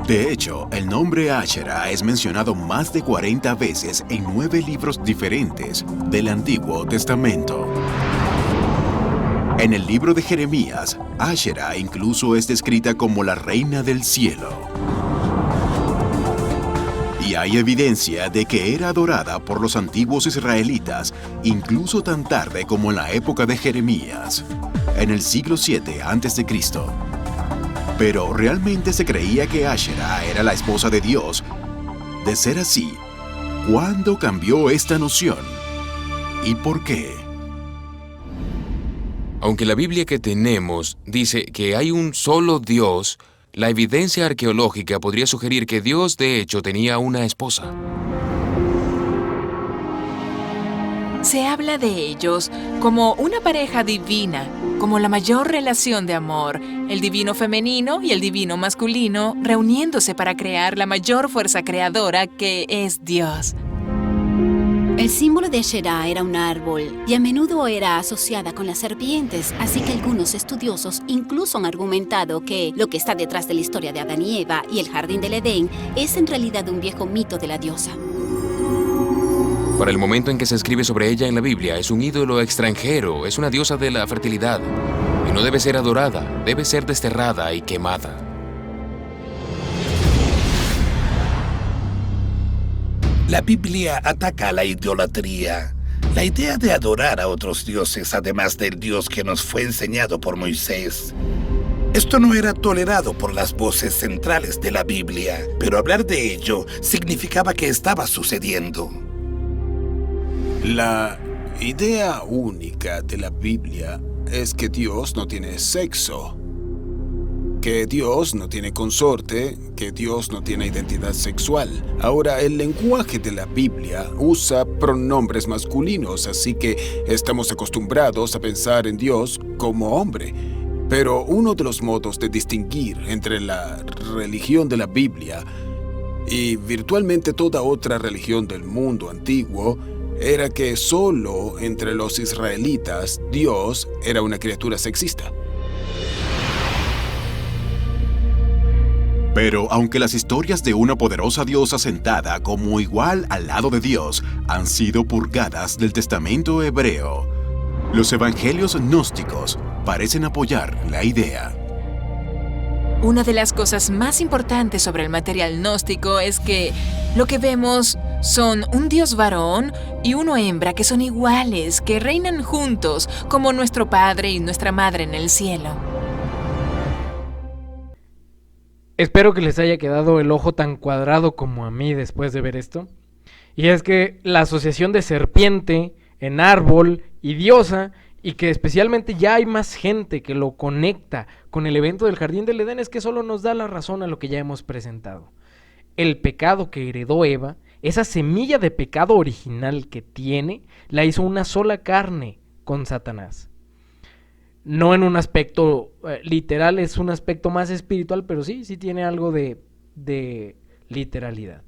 De hecho, el nombre Asherah es mencionado más de 40 veces en 9 libros diferentes del Antiguo Testamento. En el libro de Jeremías, Asherah incluso es descrita como la reina del cielo. Y hay evidencia de que era adorada por los antiguos israelitas, incluso tan tarde como en la época de Jeremías, en el siglo 7 a.C. Pero realmente se creía que Asherah era la esposa de Dios. De ser así, ¿cuándo cambió esta noción? ¿Y por qué? Aunque la Biblia que tenemos dice que hay un solo Dios, la evidencia arqueológica podría sugerir que Dios de hecho tenía una esposa. Se habla de ellos como una pareja divina, como la mayor relación de amor, el divino femenino y el divino masculino reuniéndose para crear la mayor fuerza creadora que es Dios. El símbolo de Asherah era un árbol y a menudo era asociada con las serpientes, así que algunos estudiosos incluso han argumentado que lo que está detrás de la historia de Adán y Eva y el jardín del Edén es en realidad un viejo mito de la diosa. Para el momento en que se escribe sobre ella en la Biblia, es un ídolo extranjero, es una diosa de la fertilidad, y no debe ser adorada, debe ser desterrada y quemada. La Biblia ataca a la idolatría. La idea de adorar a otros dioses, además del Dios que nos fue enseñado por Moisés. Esto no era tolerado por las voces centrales de la Biblia, pero hablar de ello significaba que estaba sucediendo. La idea única de la Biblia es que Dios no tiene sexo, que Dios no tiene consorte, que Dios no tiene identidad sexual. Ahora, el lenguaje de la Biblia usa pronombres masculinos, así que estamos acostumbrados a pensar en Dios como hombre. Pero uno de los modos de distinguir entre la religión de la Biblia y virtualmente toda otra religión del mundo antiguo era que solo entre los israelitas Dios era una criatura sexista. Pero aunque las historias de una poderosa diosa sentada como igual al lado de Dios han sido purgadas del Testamento hebreo, los evangelios gnósticos parecen apoyar la idea. Una de las cosas más importantes sobre el material gnóstico es que lo que vemos son un dios varón y uno hembra que son iguales, que reinan juntos como nuestro padre y nuestra madre en el cielo. Espero que les haya quedado el ojo tan cuadrado como a mí después de ver esto. Y es que la asociación de serpiente en árbol y diosa, y que especialmente ya hay más gente que lo conecta con el evento del Jardín del Edén, es que solo nos da la razón a lo que ya hemos presentado. El pecado que heredó Eva, esa semilla de pecado original que tiene, la hizo una sola carne con Satanás. No en un aspecto literal, es un aspecto más espiritual, pero sí tiene algo de literalidad.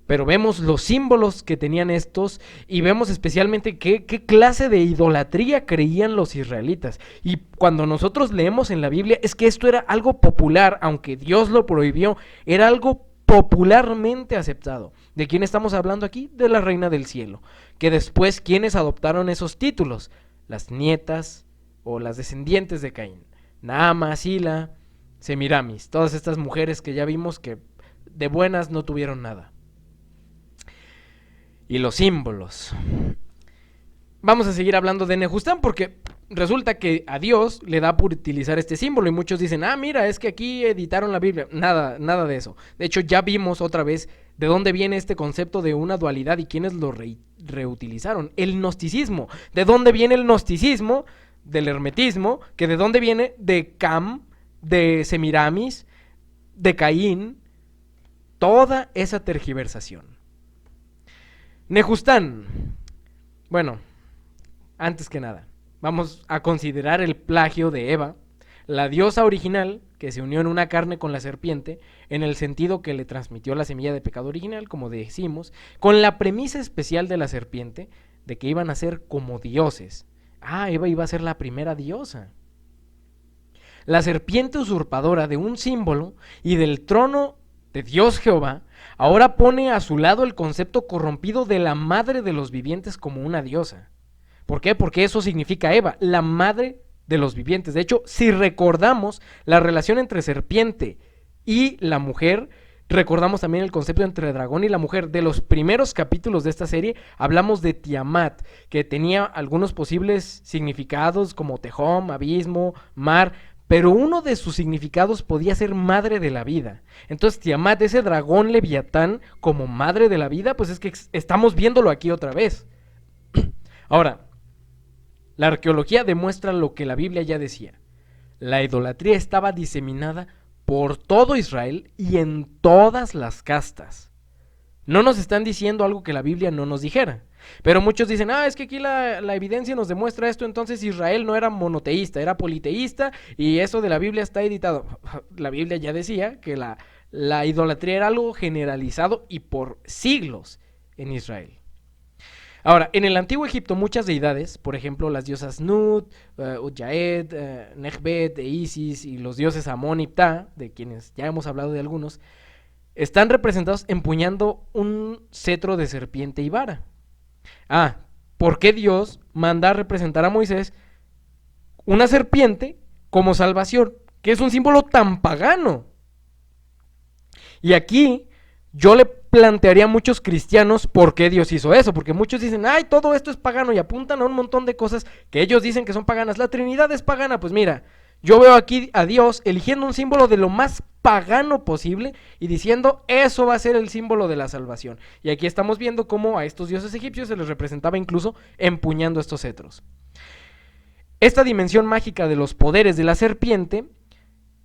Pero vemos los símbolos que tenían estos y vemos especialmente qué clase de idolatría creían los israelitas. Y cuando nosotros leemos en la Biblia es que esto era algo popular, aunque Dios lo prohibió, era algo popularmente aceptado. ¿De quién estamos hablando aquí? De la reina del cielo. Que después, ¿quiénes adoptaron esos títulos? Las nietas o las descendientes de Caín. Naama, Sila, Semiramis. Todas estas mujeres que ya vimos que de buenas no tuvieron nada. Y los símbolos. Vamos a seguir hablando de Nehustán porque resulta que a Dios le da por utilizar este símbolo y muchos dicen, mira, es que aquí editaron la Biblia. Nada de eso. De hecho, ya vimos otra vez de dónde viene este concepto de una dualidad y quiénes lo reutilizaron. El gnosticismo. ¿De dónde viene el gnosticismo? Del hermetismo. ¿Que de dónde viene? De Cam, de Semiramis, de Caín. Toda esa tergiversación. Nehustán. Bueno, antes que nada, vamos a considerar el plagio de Eva, la diosa original que se unió en una carne con la serpiente, en el sentido que le transmitió la semilla de pecado original, como decimos, con la premisa especial de la serpiente, de que iban a ser como dioses. Eva iba a ser la primera diosa. La serpiente usurpadora de un símbolo y del trono de Dios Jehová, ahora pone a su lado el concepto corrompido de la madre de los vivientes como una diosa. ¿Por qué? Porque eso significa Eva, la madre de los vivientes. De hecho, si recordamos la relación entre serpiente y la mujer, recordamos también el concepto entre dragón y la mujer. De los primeros capítulos de esta serie hablamos de Tiamat, que tenía algunos posibles significados como Tehom, abismo, mar, pero uno de sus significados podía ser madre de la vida. Entonces Tiamat, ese dragón leviatán como madre de la vida, pues es que estamos viéndolo aquí otra vez. Ahora, la arqueología demuestra lo que la Biblia ya decía. La idolatría estaba diseminada por todo Israel y en todas las castas. No nos están diciendo algo que la Biblia no nos dijera. Pero muchos dicen, es que aquí la evidencia nos demuestra esto, entonces Israel no era monoteísta, era politeísta y eso de la Biblia está editado. La Biblia ya decía que la idolatría era algo generalizado y por siglos en Israel. Ahora, en el antiguo Egipto muchas deidades, por ejemplo las diosas Nut, Udjaed, Nechbet, Isis y los dioses Amón y Ptah, de quienes ya hemos hablado de algunos, están representados empuñando un cetro de serpiente y vara. ¿Por qué Dios manda a representar a Moisés una serpiente como salvación? Que es un símbolo tan pagano. Y aquí yo le plantearía a muchos cristianos por qué Dios hizo eso, porque muchos dicen, todo esto es pagano y apuntan a un montón de cosas que ellos dicen que son paganas. La Trinidad es pagana, pues mira, yo veo aquí a Dios eligiendo un símbolo de lo más pagano posible y diciendo eso va a ser el símbolo de la salvación. Y aquí estamos viendo cómo a estos dioses egipcios se les representaba incluso empuñando estos cetros. Esta dimensión mágica de los poderes de la serpiente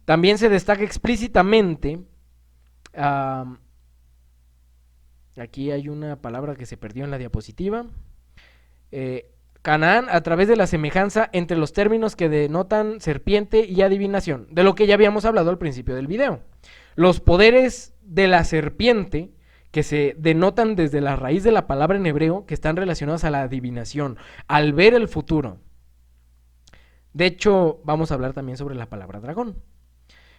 también se destaca explícitamente. Aquí hay una palabra que se perdió en la diapositiva. Canaán, a través de la semejanza entre los términos que denotan serpiente y adivinación, de lo que ya habíamos hablado al principio del video. Los poderes de la serpiente, que se denotan desde la raíz de la palabra en hebreo, que están relacionados a la adivinación, al ver el futuro. De hecho, vamos a hablar también sobre la palabra dragón,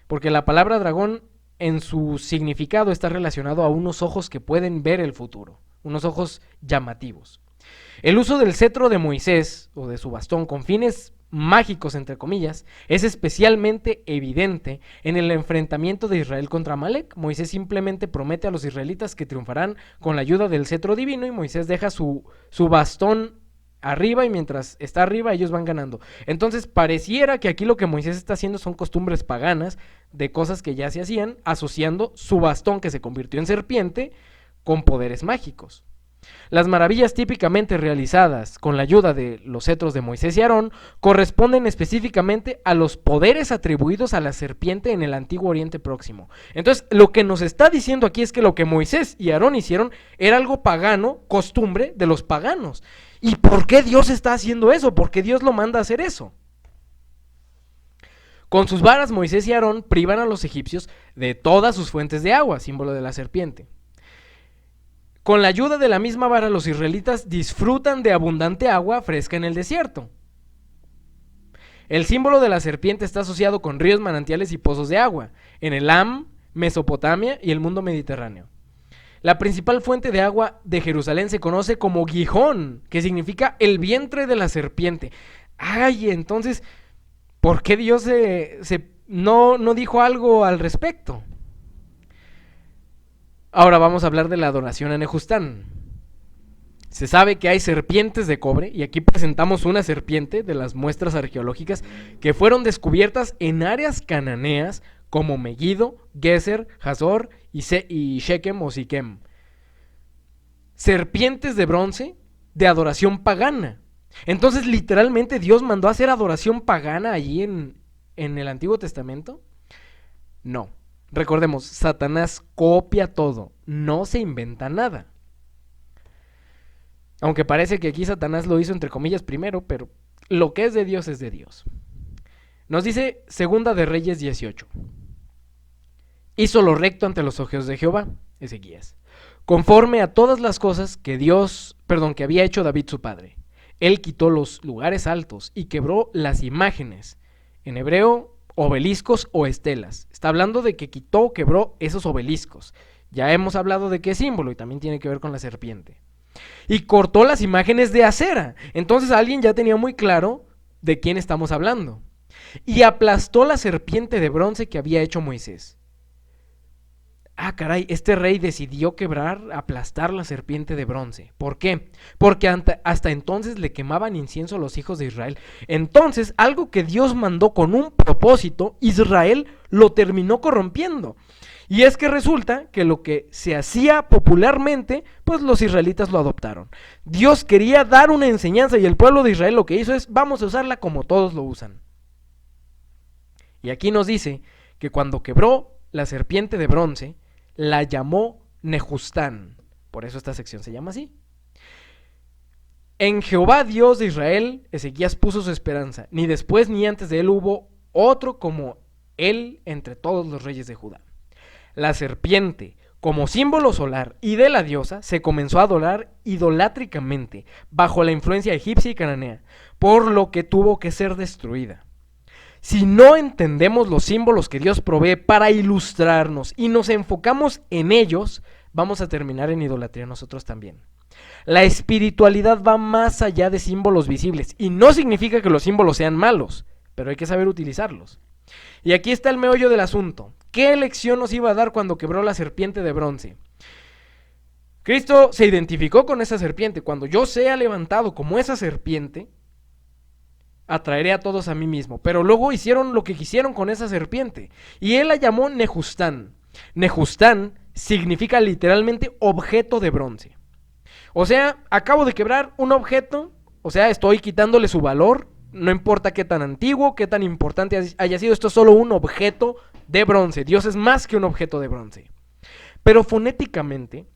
porque la palabra dragón en su significado está relacionado a unos ojos que pueden ver el futuro, unos ojos llamativos. El uso del cetro de Moisés, o de su bastón, con fines mágicos, entre comillas, es especialmente evidente en el enfrentamiento de Israel contra Amalek. Moisés simplemente promete a los israelitas que triunfarán con la ayuda del cetro divino y Moisés deja su bastón arriba y mientras está arriba ellos van ganando. Entonces pareciera que aquí lo que Moisés está haciendo son costumbres paganas de cosas que ya se hacían, asociando su bastón que se convirtió en serpiente con poderes mágicos. Las maravillas típicamente realizadas con la ayuda de los cetros de Moisés y Aarón corresponden específicamente a los poderes atribuidos a la serpiente en el antiguo Oriente Próximo. Entonces, lo que nos está diciendo aquí es que lo que Moisés y Aarón hicieron era algo pagano, costumbre de los paganos. ¿Y por qué Dios está haciendo eso? ¿Por qué Dios lo manda a hacer eso? Con sus varas, Moisés y Aarón privan a los egipcios de todas sus fuentes de agua, símbolo de la serpiente. Con la ayuda de la misma vara, los israelitas disfrutan de abundante agua fresca en el desierto. El símbolo de la serpiente está asociado con ríos, manantiales y pozos de agua, en Elam, Mesopotamia y el mundo mediterráneo. La principal fuente de agua de Jerusalén se conoce como Gijón, que significa el vientre de la serpiente. Ay, entonces, ¿por qué Dios no dijo algo al respecto? Ahora vamos a hablar de la adoración a Nehustán. Se sabe que hay serpientes de cobre, y aquí presentamos una serpiente de las muestras arqueológicas que fueron descubiertas en áreas cananeas como Megiddo, Gezer, Hazor y Shechem o Siquem. Serpientes de bronce de adoración pagana. Entonces, literalmente, Dios mandó a hacer adoración pagana allí en el Antiguo Testamento. No. Recordemos, Satanás copia todo, no se inventa nada. Aunque parece que aquí Satanás lo hizo entre comillas primero, pero lo que es de Dios es de Dios. Nos dice Segunda de Reyes 18. Hizo lo recto ante los ojos de Jehová, Ezequías, conforme a todas las cosas que había hecho David su padre. Él quitó los lugares altos y quebró las imágenes. En hebreo, obeliscos o estelas. Está hablando de que quebró esos obeliscos. Ya hemos hablado de qué símbolo y también tiene que ver con la serpiente. Y cortó las imágenes de acera. Entonces alguien ya tenía muy claro de quién estamos hablando. Y aplastó la serpiente de bronce que había hecho Moisés. Ah, caray, este rey decidió aplastar la serpiente de bronce. ¿Por qué? Porque hasta entonces le quemaban incienso a los hijos de Israel. Entonces, algo que Dios mandó con un propósito, Israel lo terminó corrompiendo. Y es que resulta que lo que se hacía popularmente, pues los israelitas lo adoptaron. Dios quería dar una enseñanza y el pueblo de Israel lo que hizo es, vamos a usarla como todos lo usan. Y aquí nos dice que cuando quebró la serpiente de bronce, la llamó Nehustán. Por eso esta sección se llama así. En Jehová Dios de Israel, Ezequías puso su esperanza. Ni después ni antes de él hubo otro como él entre todos los reyes de Judá. La serpiente, como símbolo solar y de la diosa, se comenzó a adorar idolátricamente bajo la influencia egipcia y cananea, por lo que tuvo que ser destruida. Si no entendemos los símbolos que Dios provee para ilustrarnos y nos enfocamos en ellos, vamos a terminar en idolatría nosotros también. La espiritualidad va más allá de símbolos visibles y no significa que los símbolos sean malos, pero hay que saber utilizarlos. Y aquí está el meollo del asunto. ¿Qué lección nos iba a dar cuando quebró la serpiente de bronce? Cristo se identificó con esa serpiente. Cuando yo sea levantado como esa serpiente, atraeré a todos a mí mismo. Pero luego hicieron lo que quisieron con esa serpiente. Y él la llamó Nehustán. Nehustán significa literalmente objeto de bronce. O sea, acabo de quebrar un objeto, o sea, estoy quitándole su valor. No importa qué tan antiguo, qué tan importante haya sido, esto es solo un objeto de bronce. Dios es más que un objeto de bronce. Pero fonéticamente,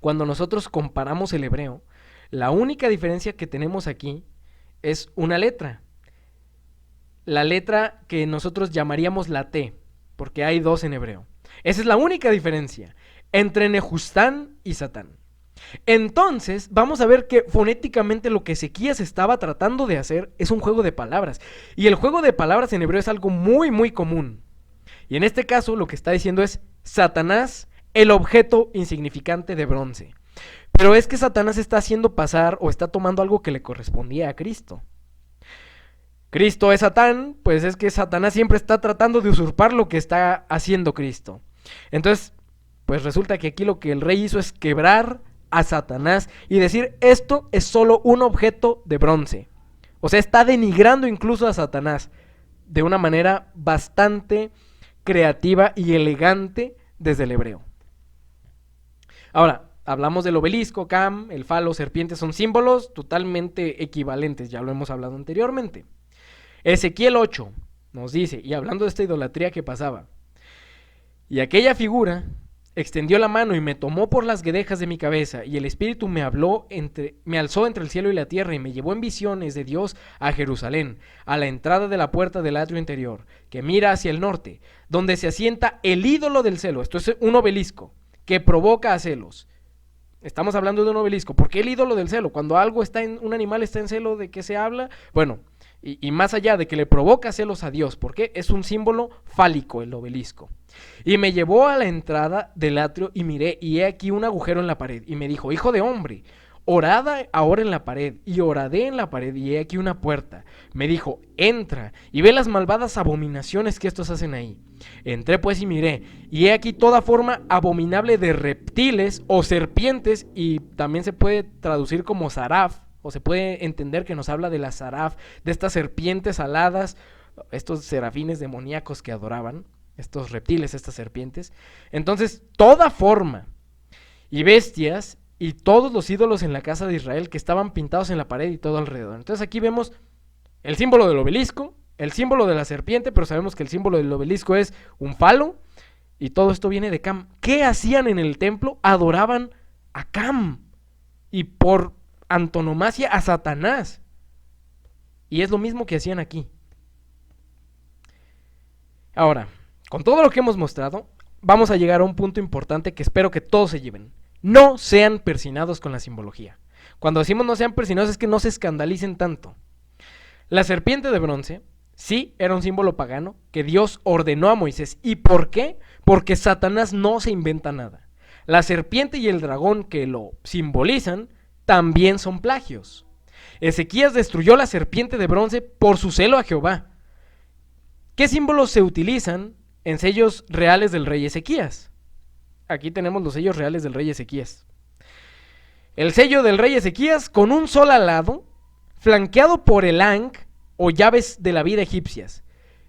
cuando nosotros comparamos el hebreo, la única diferencia que tenemos aquí es una letra. La letra que nosotros llamaríamos la T, porque hay dos en hebreo. Esa es la única diferencia entre Nehustán y Satán. Entonces, vamos a ver que fonéticamente lo que Ezequías estaba tratando de hacer es un juego de palabras. Y el juego de palabras en hebreo es algo muy, muy común. Y en este caso, lo que está diciendo es Satanás, el objeto insignificante de bronce. Pero es que Satanás está haciendo pasar o está tomando algo que le correspondía a Cristo. Cristo es Satán, pues es que Satanás siempre está tratando de usurpar lo que está haciendo Cristo. Entonces, pues resulta que aquí lo que el rey hizo es quebrar a Satanás y decir, esto es solo un objeto de bronce. O sea, está denigrando incluso a Satanás de una manera bastante creativa y elegante desde el hebreo. Ahora, hablamos del obelisco, Cam, el falo, serpiente, son símbolos totalmente equivalentes, ya lo hemos hablado anteriormente. Ezequiel 8 nos dice, y hablando de esta idolatría que pasaba, y aquella figura extendió la mano y me tomó por las guedejas de mi cabeza, y el Espíritu me alzó entre el cielo y la tierra, y me llevó en visiones de Dios a Jerusalén, a la entrada de la puerta del atrio interior, que mira hacia el norte, donde se asienta el ídolo del celo. Esto es un obelisco que provoca a celos. Estamos hablando de un obelisco. ¿Por qué el ídolo del celo? Cuando algo está un animal está en celo, ¿de qué se habla? Bueno, y más allá de que le provoca celos a Dios, ¿por qué? Es un símbolo fálico el obelisco. Y me llevó a la entrada del atrio y miré, y he aquí un agujero en la pared. Y me dijo, hijo de hombre, orada ahora en la pared, y oradé en la pared, y he aquí una puerta. Me dijo, entra, y ve las malvadas abominaciones que estos hacen ahí. Entré pues y miré, y he aquí toda forma abominable de reptiles o serpientes, y también se puede traducir como saraf, o se puede entender que nos habla de la saraf, de estas serpientes aladas, estos serafines demoníacos que adoraban, estos reptiles, estas serpientes. Entonces, toda forma y bestias y todos los ídolos en la casa de Israel que estaban pintados en la pared y todo alrededor. Entonces aquí vemos el símbolo del obelisco, el símbolo de la serpiente, pero sabemos que el símbolo del obelisco es un falo, y todo esto viene de Cam. ¿Qué hacían en el templo? Adoraban a Cam, y por antonomasia a Satanás. Y es lo mismo que hacían aquí. Ahora, con todo lo que hemos mostrado, vamos a llegar a un punto importante que espero que todos se lleven. No sean persinados con la simbología. Cuando decimos no sean persinados es que no se escandalicen tanto. La serpiente de bronce, sí, era un símbolo pagano que Dios ordenó a Moisés. ¿Y por qué? Porque Satanás no se inventa nada. La serpiente y el dragón que lo simbolizan también son plagios. Ezequías destruyó la serpiente de bronce por su celo a Jehová. ¿Qué símbolos se utilizan en sellos reales del rey Ezequías? Aquí tenemos los sellos reales del rey Ezequías. El sello del rey Ezequías con un sol alado, flanqueado por el Ankh o llaves de la vida egipcias.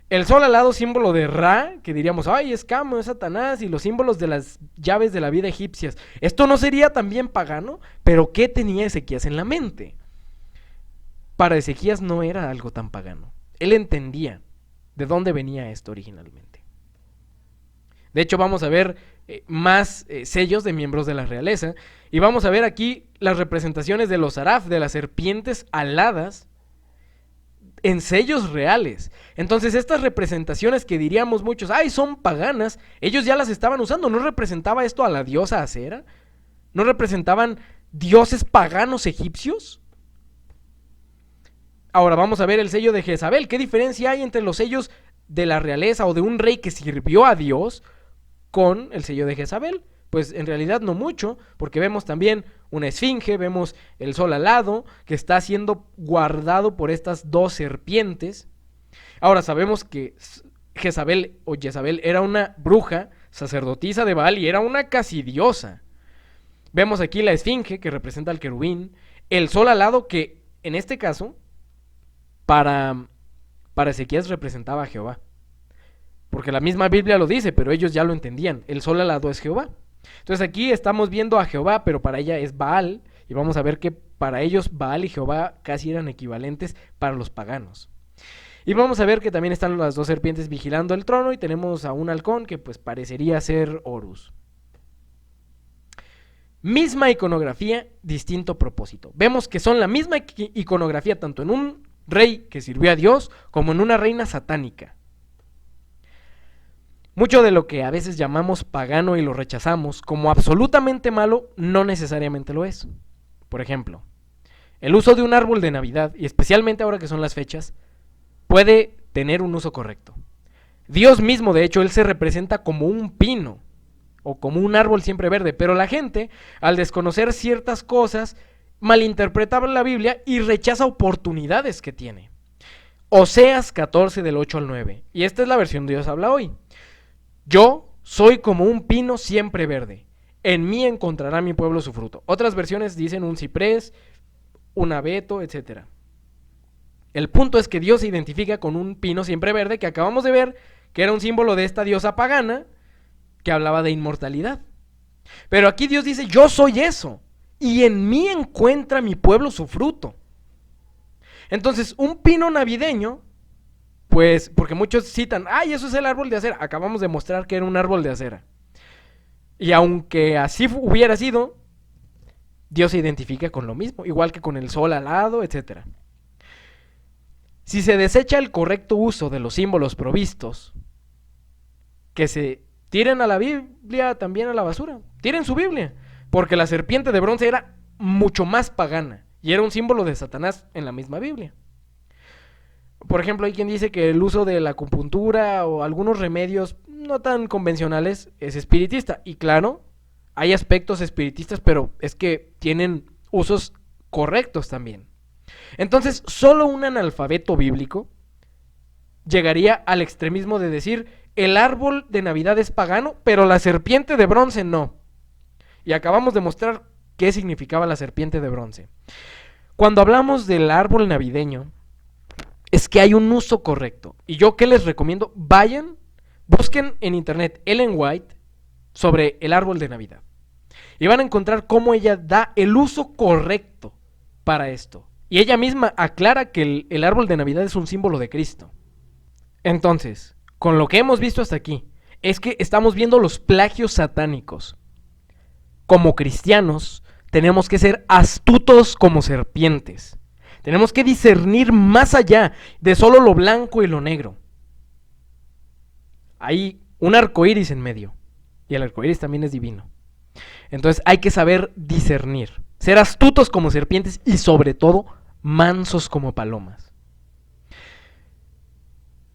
El sol alado, símbolo de Ra, que diríamos, ay, es Cam, es Satanás, y los símbolos de las llaves de la vida egipcias. Esto no sería también pagano, pero ¿qué tenía Ezequías en la mente? Para Ezequías no era algo tan pagano. Él entendía de dónde venía esto originalmente. De hecho, vamos a ver más sellos de miembros de la realeza, y vamos a ver aquí las representaciones de los saraf, de las serpientes aladas, en sellos reales. Entonces estas representaciones que diríamos muchos, ay, son paganas, ellos ya las estaban usando. ¿No representaba esto a la diosa Acera? ¿No representaban dioses paganos egipcios? Ahora vamos a ver el sello de Jezabel. ¿Qué diferencia hay entre los sellos de la realeza o de un rey que sirvió a Dios con el sello de Jezabel? Pues en realidad no mucho, porque vemos también una esfinge, vemos el sol alado que está siendo guardado por estas dos serpientes. Ahora sabemos que Jezabel era una bruja, sacerdotisa de Baal, y era una casi diosa. Vemos aquí la esfinge que representa al querubín, el sol alado que en este caso para Ezequías representaba a Jehová, porque la misma Biblia lo dice, pero ellos ya lo entendían, el sol alado es Jehová. Entonces aquí estamos viendo a Jehová, pero para ella es Baal, y vamos a ver que para ellos Baal y Jehová casi eran equivalentes para los paganos. Y vamos a ver que también están las dos serpientes vigilando el trono, y tenemos a un halcón que pues parecería ser Horus. Misma iconografía, distinto propósito. Vemos que son la misma iconografía tanto en un rey que sirvió a Dios como en una reina satánica. Mucho de lo que a veces llamamos pagano y lo rechazamos como absolutamente malo, no necesariamente lo es. Por ejemplo, el uso de un árbol de Navidad, y especialmente ahora que son las fechas, puede tener un uso correcto. Dios mismo, de hecho, Él se representa como un pino o como un árbol siempre verde, pero la gente, al desconocer ciertas cosas, malinterpreta la Biblia y rechaza oportunidades que tiene. Oseas 14 del 8 al 9, y esta es la versión de Dios habla hoy. Yo soy como un pino siempre verde, en mí encontrará mi pueblo su fruto. Otras versiones dicen un ciprés, un abeto, etc. El punto es que Dios se identifica con un pino siempre verde que acabamos de ver, que era un símbolo de esta diosa pagana que hablaba de inmortalidad. Pero aquí Dios dice, yo soy eso, y en mí encuentra mi pueblo su fruto. Entonces, un pino navideño, pues, porque muchos citan, ay, eso es el árbol de acera. Acabamos de mostrar que era un árbol de acera. Y aunque así hubiera sido, Dios se identifica con lo mismo, igual que con el sol alado, etc. Si se desecha el correcto uso de los símbolos provistos, que se tiren a la Biblia también a la basura. Tiren su Biblia. porque la serpiente de bronce era mucho más pagana y era un símbolo de Satanás en la misma Biblia. Por ejemplo, hay quien dice que el uso de la acupuntura o algunos remedios no tan convencionales es espiritista. Y claro, hay aspectos espiritistas, pero es que tienen usos correctos también. Entonces, solo un analfabeto bíblico llegaría al extremismo de decir: el árbol de Navidad es pagano, pero la serpiente de bronce no. Y acabamos de mostrar qué significaba la serpiente de bronce. Cuando hablamos del árbol navideño, es que hay un uso correcto. Y yo, ¿qué les recomiendo? Vayan, busquen en internet Ellen White sobre el árbol de Navidad. Y van a encontrar cómo ella da el uso correcto para esto. Y ella misma aclara que el árbol de Navidad es un símbolo de Cristo. Entonces, con lo que hemos visto hasta aquí, es que estamos viendo los plagios satánicos. Como cristianos, tenemos que ser astutos como serpientes. Tenemos que discernir más allá de solo lo blanco y lo negro. Hay un arco iris en medio, y el arco iris también es divino. Entonces hay que saber discernir, ser astutos como serpientes y sobre todo mansos como palomas.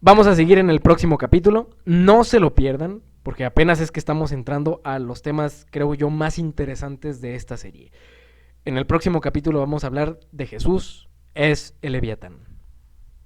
Vamos a seguir en el próximo capítulo, no se lo pierdan, porque apenas es que estamos entrando a los temas, creo yo, más interesantes de esta serie. En el próximo capítulo vamos a hablar de Jesús es el Leviatán.